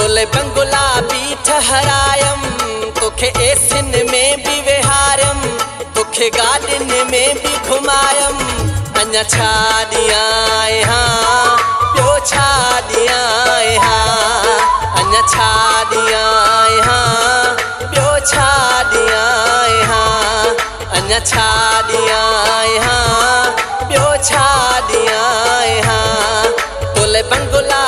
तोले बंगुला भी ठहरायम तोखे एसिन में भी विहारम तोखे गार्डन में भी घुमायम अञा छा ॾियां हाँ ॿियो छा ॾियां हाँ अञा छा ॾियां हाँ ॿियो छा ॾियां हाँ अञा छा ॾियां हाँ ॿियो छा ॾियां हाँ तोले बंगुला